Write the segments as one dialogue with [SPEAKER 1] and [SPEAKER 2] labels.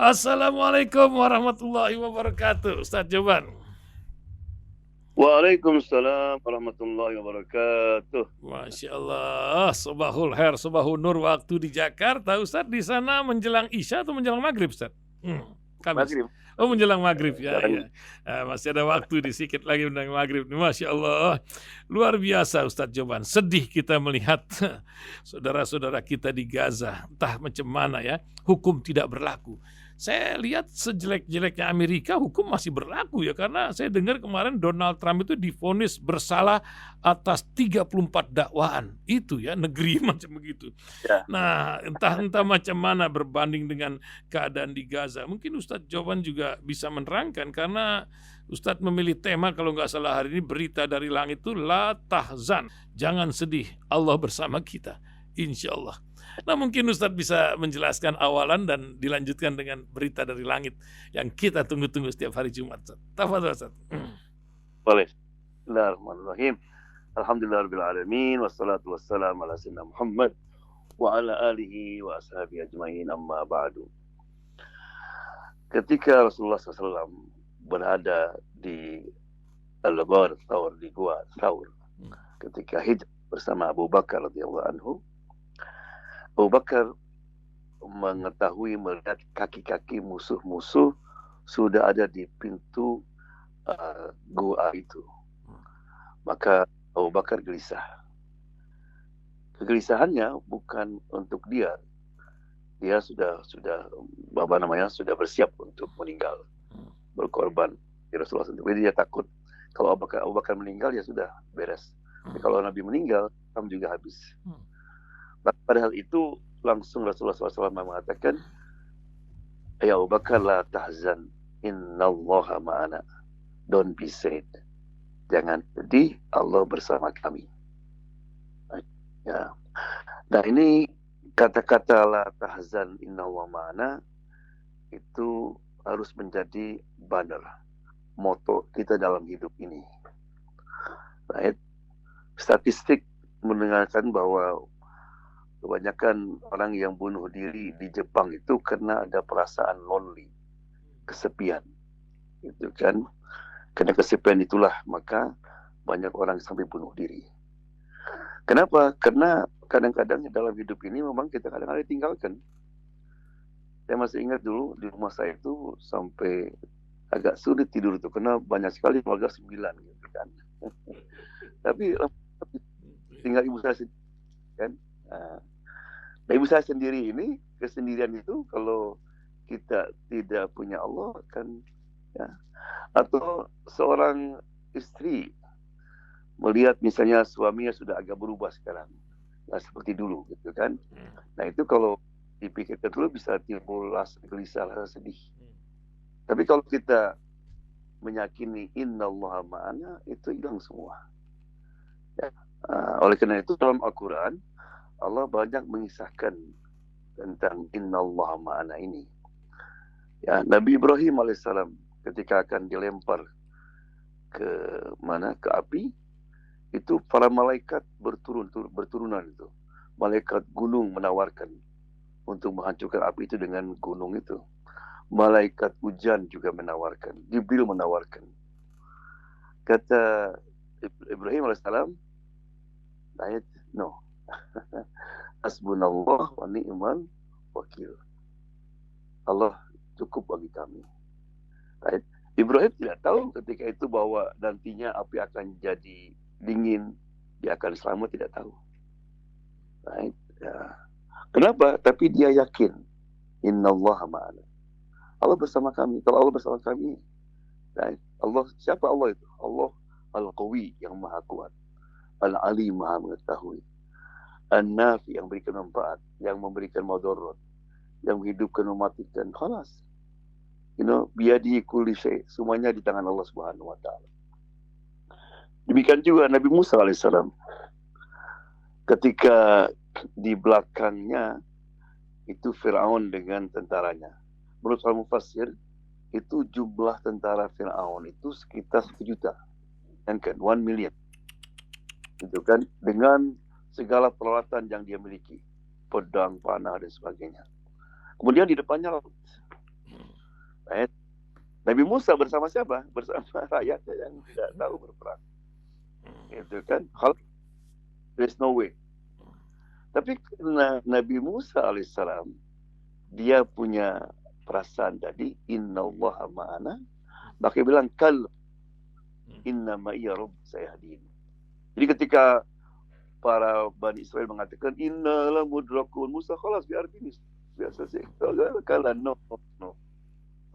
[SPEAKER 1] Assalamualaikum warahmatullahi wabarakatuh, Ustaz Joban.
[SPEAKER 2] Waalaikumsalam warahmatullahi wabarakatuh.
[SPEAKER 1] Masya Allah, sobahul khair, sobahul nur waktu di Jakarta, Ustaz di sana menjelang Isya atau menjelang maghrib, Ustaz? Kamis.
[SPEAKER 2] Maghrib.
[SPEAKER 1] Oh, menjelang maghrib ya,
[SPEAKER 2] Sekarang
[SPEAKER 1] ya. Masih ada waktu sedikit lagi menjelang maghrib. Masya Allah, luar biasa Ustaz Joban. Sedih kita melihat saudara-saudara kita di Gaza, entah macam mana ya, hukum tidak berlaku. Saya lihat sejelek-jeleknya Amerika hukum masih berlaku ya, karena saya dengar kemarin Donald Trump itu divonis bersalah atas 34 dakwaan. Itu ya, negeri macam begitu.
[SPEAKER 2] ya.
[SPEAKER 1] Nah, entah macam mana berbanding dengan keadaan di Gaza. Mungkin Ustadz Joban juga bisa menerangkan, karena Ustadz memilih tema kalau nggak salah hari ini berita dari langit itu la tahzan, jangan sedih, Allah bersama kita, insya Allah. Nah, mungkin Ustadz bisa menjelaskan awalan dan dilanjutkan dengan berita dari langit yang kita tunggu-tunggu setiap hari Jumat. Tafadhol Ustadz.
[SPEAKER 2] Boleh. Bismillahirrahmanirrahim. Alhamdulillahirabbil alamin wassalatu wassalamu ala sayyidina Muhammad wa ala alihi wa ashabihi ajmain, amma ba'du. Ketika Rasulullah SAW berada di Al-Ghar Thawr, di Gua Thawr, ketika hijrah bersama Abu Bakar radhiyallahu anhu, Abu Bakar mengetahui, melihat kaki-kaki musuh-musuh sudah ada di pintu gua itu. Maka Abu Bakar gelisah. Kegelisahannya bukan untuk dia. Dia sudah bersiap untuk meninggal, berkorban di Rasulullah SAW. Jadi dia takut kalau Abu Bakar meninggal, ya sudah beres. Kalau Nabi meninggal, Islam juga habis. Padahal itu langsung Rasulullah SAW mengatakan, ya Abu Bakar, la tahzan, innallaha ma'ana. Don't be sad. Jangan sedih, Allah bersama kami. Ya. Nah, ini kata-kata la tahzan, innallaha ma'ana itu harus menjadi banner, moto kita dalam hidup ini. Right? Statistik mendengarkan bahwa kebanyakan orang yang bunuh diri di Jepang itu karena ada perasaan lonely, kesepian. Itu kan, karena kesepian itulah maka banyak orang sampai bunuh diri. Kenapa? Karena kadang-kadang dalam hidup ini memang kita kadang-kadang ditinggalkan. Saya masih ingat dulu di rumah saya itu sampai agak sulit tidur itu karena banyak sekali keluarga 9 gitu kan. Tapi tinggal ibu saya sendiri kan. Nah, ibu saya sendiri ini, kesendirian itu kalau kita tidak punya Allah kan, ya. Atau seorang istri melihat misalnya suaminya sudah agak berubah sekarang, nggak seperti dulu gitu kan. Nah, itu kalau dipikirkan dulu bisa timbul rasa gelisah, rasa sedih. Tapi kalau kita meyakini innallaha ma'ana, itu hilang semua. Ya. Oleh karena itu dalam Al-Quran Allah banyak mengisahkan tentang innallaha ma'ana ini. Ya, Nabi Ibrahim alaihissalam ketika akan dilempar ke api, itu para malaikat berturunan itu. Malaikat gunung menawarkan untuk menghancurkan api itu dengan gunung itu. Malaikat hujan juga menawarkan. Jibril menawarkan. Kata Ibrahim alaihissalam, no. Hasbunallah wa ni'mal wakil. Allah cukup bagi kami. Right? Ibrahim tidak tahu ketika itu bahwa nantinya api akan jadi dingin, dia akan selamat, tidak tahu. Right? Ya. Kenapa? Tapi dia yakin innallaha ma'ana. Allah bersama kami. Kalau Allah bersama kami, right? Allah, siapa Allah itu? Allah Al-Qawi, yang maha kuat. Al-Alim, maha mengetahui. An-Nafi, yang memberikan manfaat, yang memberikan madarat, yang menghidupkan, mematikan. Khalas. Biyadihi kulli syai', semuanya di tangan Allah Subhanahu wa taala. Demikian juga Nabi Musa alaihissalam. Ketika di belakangnya itu Firaun dengan tentaranya. Menurut al-mufassir, itu jumlah tentara Firaun itu sekitar 1 juta. Kan 1 million. Itu kan, dengan segala peralatan yang dia miliki, pedang, panah dan sebagainya. Kemudian di depannya laut. Right? Nabi Musa bersama siapa? Bersama rakyatnya yang tidak tahu berperang. Itu kan hal, there's no way. Tapi Nabi Musa alaihissalam dia punya perasaan tadi, innallaha ma'ana, maka dia bilang kal inna ma'iya rabb sayahdin. Jadi ketika para Bani Israel mengatakan inna la mudrakun, Musa khalas biar finish, biar selesai. Kalau no.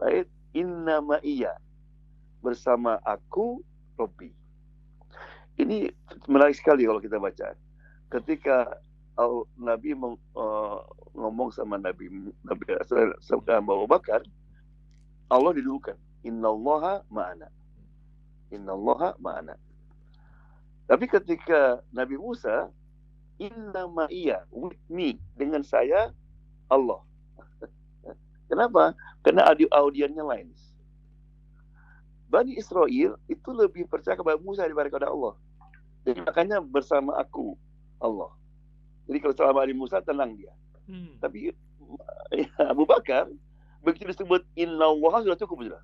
[SPEAKER 2] Baik, inna ma'iya, bersama aku Rabbi. Ini menarik sekali kalau kita baca. Ketika Nabi ngomong sama Nabi Abu Bakar, Allah didulukan. Innallaha ma'ana. Innallaha ma'ana. Tapi ketika Nabi Musa, inna ma'iya, with me, dengan saya Allah. Kenapa? Karena audiennya lain. Bani Israel itu lebih percaya kepada Musa daripada Allah. Jadi makanya bersama aku Allah. Jadi kalau selama Nabi Musa tenang dia. Tapi Abu Bakar begitu disebut innallaha sudah cukup sudah.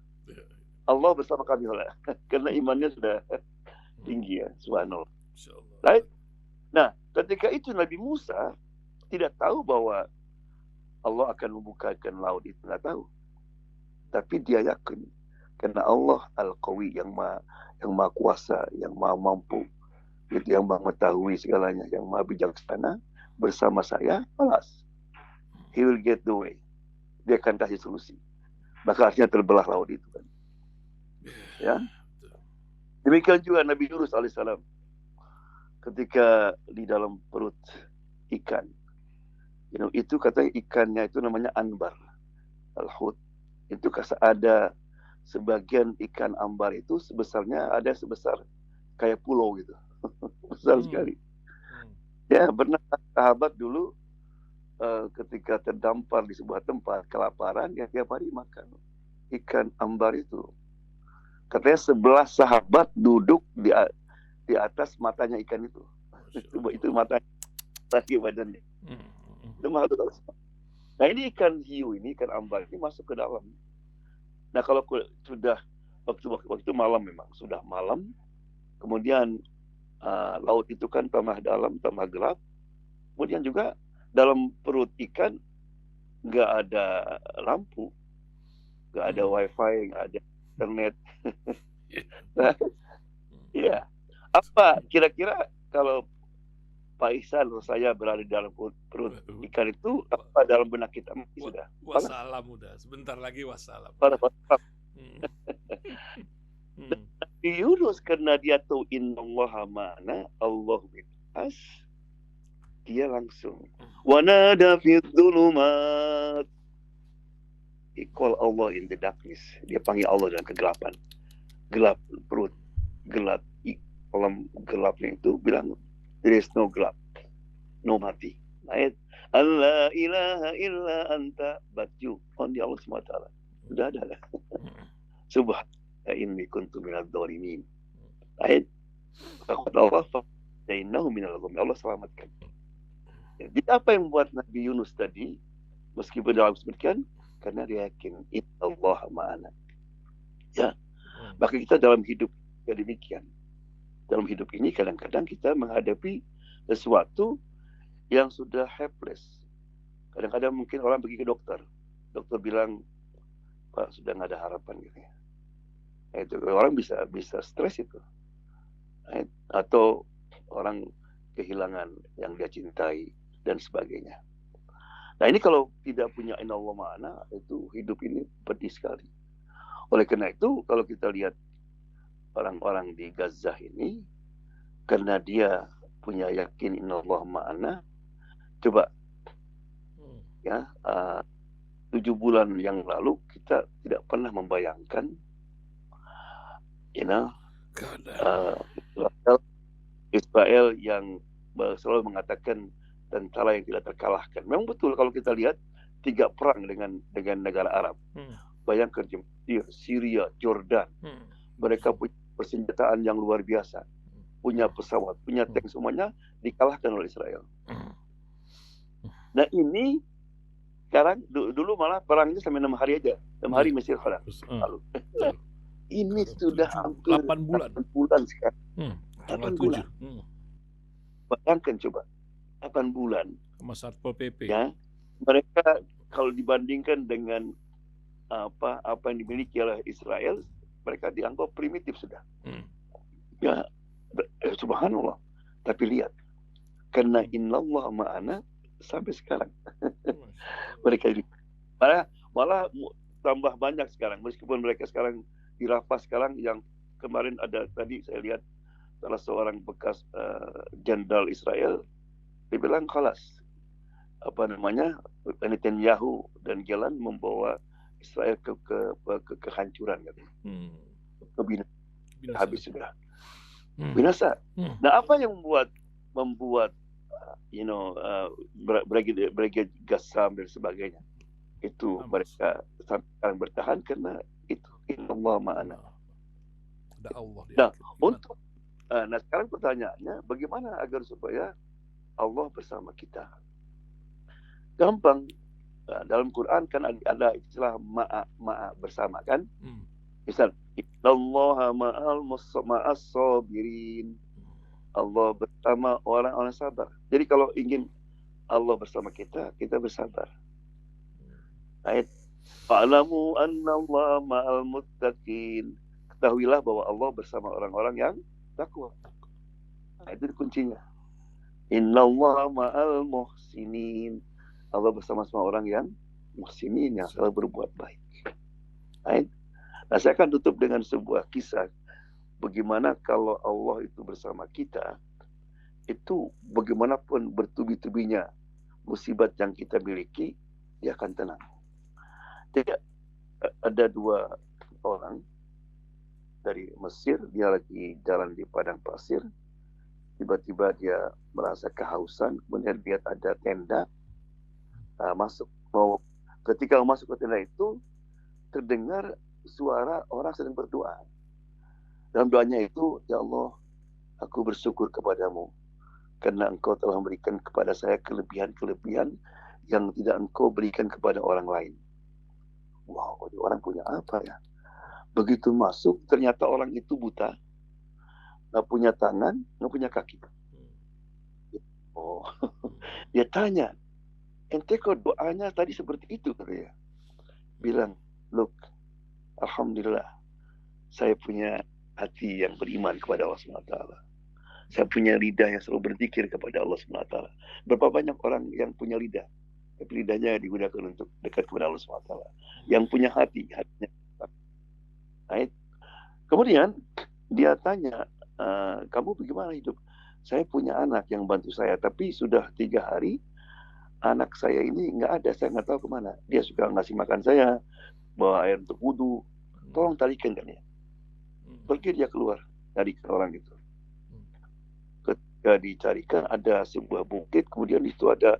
[SPEAKER 2] Allah bersama kami lah. Karena imannya sudah tinggi ya, subhanallah. Right? Nah, ketika itu Nabi Musa tidak tahu bahwa Allah akan membukakan laut itu, nggak tahu. Tapi dia yakin karena Allah Al-Qawi yang maha kuasa, yang maha mampu, itu yang maha mengetahui segalanya, yang maha bijaksana, bersama saya, alas. He will get the way. Dia akan kasih solusi. Maka akhirnya terbelah laut itu kan. Ya. Demikian juga Nabi Yunus alaihissalam ketika di dalam perut ikan. Itu katanya ikannya itu namanya anbar, al-hut. Itu ada sebagian ikan ambar itu sebesarnya ada sebesar kayak pulau gitu. Besar sekali. Ya, pernah sahabat dulu ketika terdampar di sebuah tempat kelaparan, ya tiap hari makan ikan ambar itu. Katanya 11 sahabat duduk di atas matanya ikan itu. Itu matanya, lagi badannya. Itu makhluk. Nah ini ikan hiu ini, ikan ambar ini masuk ke dalam. Nah kalau sudah waktu malam, memang sudah malam, kemudian laut itu kan tambah dalam, tambah gelap, kemudian juga dalam perut ikan nggak ada lampu, nggak ada wifi, nggak ada internet. Nah, ya apa kira-kira kalau Pak Ihsan atau saya berada di dalam perut ikan itu, apa dalam benak kita? Sudah.
[SPEAKER 1] Wassalam udah. Sebentar lagi wassalam.
[SPEAKER 2] Nabi Yunus karena dia tahu innallaha ma'ana, Allah binas, dia langsung wanada fi dhulumat. He call Allah in the darkness. Dia panggil Allah dalam kegelapan. Gelap perut, gelap kolam gelapnya itu bilang there is no gelap, no mati. Ayat Allah ilaha illa anta, but you only Allah SWT. Sudah ada lah. Subhanaka inni kuntu minadh dhalimin. Ayat kata Allah fa'innahu minal ghalimin. Allah selamatkan. Jadi apa yang membuat Nabi Yunus tadi meskipun dalam sebutkan, karena dia yakin innallaha ma'ana. Ya. Maka kita dalam hidup ya demikian. Dalam hidup ini kadang-kadang kita menghadapi sesuatu yang sudah hopeless. Kadang-kadang mungkin orang pergi ke dokter. Dokter bilang, Pak, sudah nggak ada harapan gitu ya. Nah, itu orang bisa stres itu. Atau orang kehilangan yang dia cintai dan sebagainya. Nah ini kalau tidak punya innallaha ma'ana, itu hidup ini pedih sekali. Oleh karena itu kalau kita lihat orang-orang di Gaza ini, karena dia punya yakin innallaha ma'ana, coba ya 7 bulan yang lalu kita tidak pernah membayangkan Israel yang selalu mengatakan tentara yang tidak terkalahkan. Memang betul kalau kita lihat 3 perang dengan negara Arab. Bayangkan Syria, Jordan. Mereka punya persenjataan yang luar biasa. Punya pesawat, punya tank, semuanya dikalahkan oleh Israel. Nah ini Sekarang dulu malah perangnya sampai 6 hari aja. 6 hari Mesir kalah. Lalu. Ini sudah hampir
[SPEAKER 1] 8 bulan.
[SPEAKER 2] 8 bulan sekarang. 8
[SPEAKER 1] tanggal 7.
[SPEAKER 2] bulan. Bayangkan coba. 8 bulan.
[SPEAKER 1] Sama Satpol PP.
[SPEAKER 2] Ya. Mereka kalau dibandingkan dengan apa yang dimiliki oleh Israel, mereka dianggap primitif sudah. Ya, subhanallah. Tapi lihat, karena innallaha ma'ana sampai sekarang. Mereka ini malah tambah banyak sekarang, meskipun mereka sekarang di Rafah sekarang, yang kemarin ada tadi saya lihat salah seorang bekas jenderal Israel, dia bilang khalas, Netanyahu dan Galan membawa Israel ke kehancuran, katanya. Habis sudah. Binasa. Nah, apa yang membuat Brigade Gassam dan sebagainya itu mereka sekarang bertahan karena itu innallaha ma'ana.
[SPEAKER 1] Ada Allah.
[SPEAKER 2] Nah, sekarang pertanyaannya, bagaimana agar supaya Allah bersama kita? Gampang. Dalam Quran kan ada istilah ma'a bersama kan? Misal, innallaha ma'as sabirin. Allah bersama orang-orang sabar. Jadi kalau ingin Allah bersama kita, kita bersabar. Ayat fa'lamu annallaha ma'al muttaqin. Ketahuilah bahwa Allah bersama orang-orang yang takwa. Nah, itu kuncinya. Innallaha ma'al muhsinin. Allah bersama orang yang muhsinin, yang selalu berbuat baik. Nah, saya akan tutup dengan sebuah kisah. Bagaimana kalau Allah itu bersama kita, itu bagaimanapun bertubi-tubinya musibat yang kita miliki, dia akan tenang. Jadi ada 2 orang dari Mesir, dia lagi jalan di padang pasir, tiba-tiba dia merasa kehausan, kemudian lihat ada tenda, ketika masuk ke tenda itu terdengar suara orang sedang berdoa. Dalam doanya itu, ya Allah, aku bersyukur kepadamu karena engkau telah memberikan kepada saya kelebihan-kelebihan yang tidak engkau berikan kepada orang lain. Wow, orang punya apa ya? Begitu masuk, ternyata orang itu buta, nggak punya tangan, nggak punya kaki. Oh, dia tanya, ente kok doanya tadi seperti itu, katanya. Bilang, look, alhamdulillah, saya punya hati yang beriman kepada Allah SWT. Saya punya lidah yang selalu berzikir kepada Allah SWT. Berapa banyak orang yang punya lidah, tapi lidahnya digunakan untuk dekat kepada Allah SWT. Yang punya hatinya. Kemudian dia tanya, kamu bagaimana hidup? Saya punya anak yang bantu saya, tapi sudah 3 hari anak saya ini nggak ada, saya nggak tahu kemana. Dia suka ngasih makan saya, bawa air untuk wudhu, tolong tarikan kan ya. Pergi dia keluar dari orang itu. Ketika dicarikan ada sebuah bukit, kemudian itu ada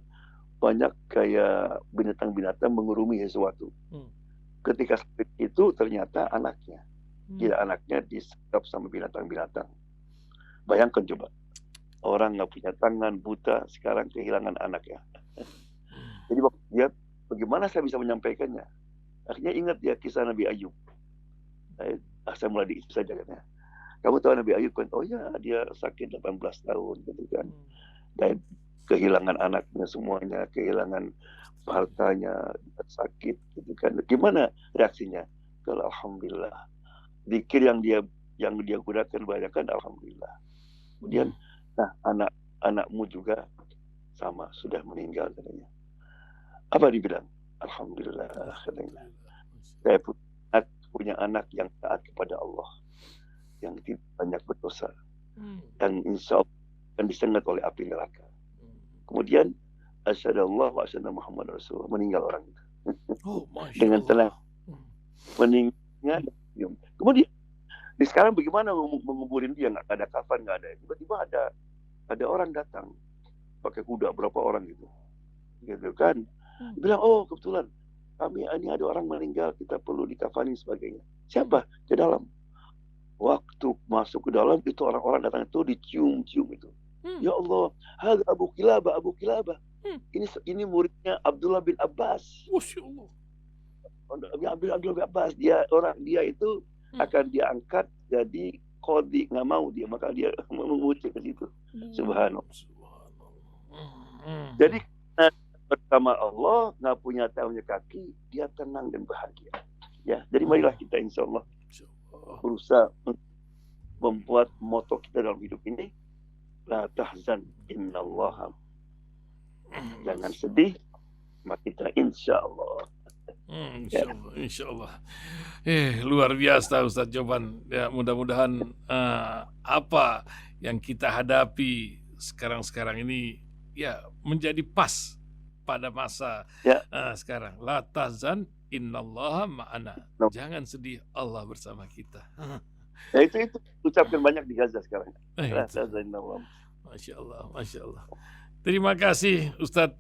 [SPEAKER 2] banyak kayak binatang-binatang mengurumi sesuatu. Ketika itu ternyata anaknya. Dia anaknya disekap sama binatang-binatang. Bayangkan coba. Orang nggak punya tangan, buta, sekarang kehilangan anaknya. Jadi dia, bagaimana saya bisa menyampaikannya? Akhirnya ingat dia kisah Nabi Ayub. Saya mulai di itu saja katanya. Kamu tahu Nabi Ayub kan? Oh ya, dia sakit 18 tahun gitu kan. Dan kehilangan anaknya semuanya, kehilangan hartanya, sakit gitu kan. Gimana reaksinya? Kalau alhamdulillah. Zikir yang dia gunakan banyak kan alhamdulillah. Kemudian anakmu juga sama, sudah meninggal katanya. Apa dibilang? Alhamdulillah katanya. Saya punya anak yang taat kepada Allah, yang tidak banyak berdosa, yang insya Allah akan disengat oleh api neraka. Kemudian asyhadallah wa asyhadu Muhammad Rasulullah, meninggal orang itu. Dengan tenang, meninggal. Kemudian sekarang bagaimana menguburin dia? Nggak ada kafan, nggak ada. Tiba-tiba ada orang datang pakai kuda, berapa orang gitu kan? Bilang, oh kebetulan kami ini ada orang meninggal, kita perlu dikafani sebagainya. Siapa? Ke dalam. Waktu masuk ke dalam itu orang-orang datang itu dicium-cium itu. Ya Allah, hadza Abu Kilabah. Ini muridnya Abdullah bin Abbas.
[SPEAKER 1] Masya Allah.
[SPEAKER 2] Abdullah bin Abbas, dia itu akan diangkat jadi qadhi, nggak mau dia, maka dia mengucap ke situ. Subhanallah. Jadi bersama Allah, nggak punya tahunya kaki, dia tenang dan bahagia. Ya, jadi marilah kita insya Allah berusaha membuat moto kita dalam hidup ini, la tahzan innallaha. Jangan sedih, maka kita insya Allah.
[SPEAKER 1] Insya Allah. Luar biasa Ustadz Joban. Ya, mudah-mudahan apa yang kita hadapi sekarang ini ya menjadi pas pada masa sekarang. La tahzan innallaha ma'ana. Jangan sedih, Allah bersama kita.
[SPEAKER 2] Ya itu ucapkan banyak di Gaza sekarang. La tahzan innallaha.
[SPEAKER 1] Masya Allah, Masya Allah. Terima kasih Ustadz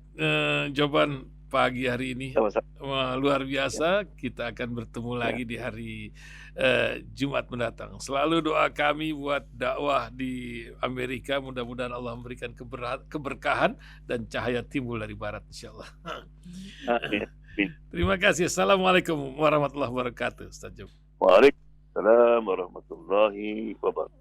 [SPEAKER 1] Joban pagi hari ini. Wah, luar biasa. Kita akan bertemu lagi di hari Jumat mendatang. Selalu doa kami buat dakwah di Amerika, mudah-mudahan Allah memberikan keberkahan dan cahaya timbul dari barat insyaallah. Terima kasih. Assalamualaikum warahmatullahi wabarakatuh Ustaz Job.
[SPEAKER 2] Waalaikumsalam warahmatullahi wabarakatuh.